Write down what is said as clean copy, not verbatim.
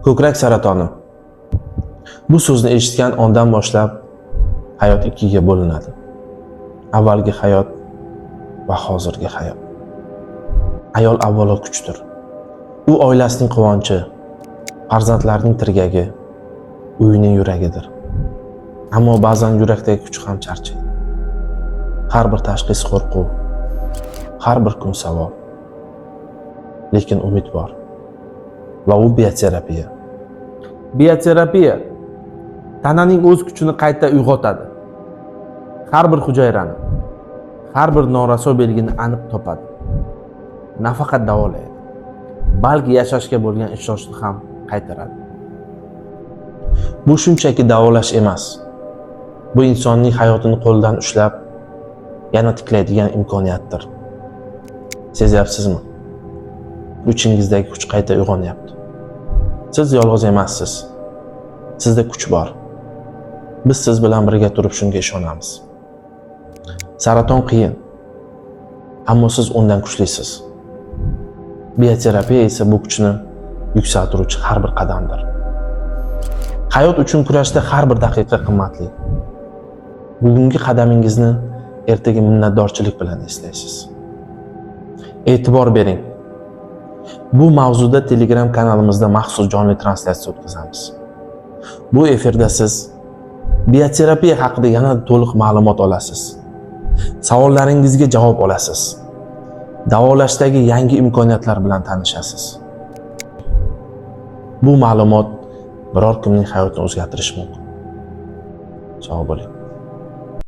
Ko'krak saratoni. Bu so'zni eshitgan ondan boshlab hayot ikkiga bo'linadi. Avvalgi hayot va hozirgi hayot. Ayol avvalo kuchdir. U oilasining quvonchi, farzandlarning tirgagi, uyining yuragidir. Ammo ba'zan yurakdagi kuch ham charchaydi. Har bir tashxis qo'rquv, har bir kun savol. Lekin umid bor. Va u bioterapiya. Bioterapiya tananing o'z kuchini qayta uyg'otadi. Har bir hujayrani, har bir noraso belgini aniq topadi. Nafaqat davolaydi, balki yashashga bo'lgan ishonchni ham qaytaradi. Bu shunchaki davolash emas. Bu insonning hayotini qo'ldan ushlab, yana tiklaydigan imkoniyatdir. Sezyapsizmi? Kuchingizdagi kuch qayta uyg'onyapti. Siz yolg'iz emassiz. Sizda kuch bor. Biz siz bilan birga turib shunga ishonamiz. Saraton qiyin, ammo siz undan kuchlisiz. Bioterapiya esa bu kuchni yuksaltiruvchi har bir qadamdir. Hayot uchun kurashda har bir daqiqa qimmatli. Bugungi qadamingizni ertaga minnatdorchilik bilan eslaysiz. E'tibor bering. Bu mavzuda Telegram kanalimizda maxsus jonli translyatsiya o'tkazamiz. Bu efirda siz bioterapiya haqida yanada to'liq ma'lumot olasiz. Savollaringizga javob olasiz. Davolashdagi yangi imkoniyatlar bilan tanishasiz. Bu ma'lumot biror kimning hayotini o'zgartirishi mumkin. Sog' bo'ling.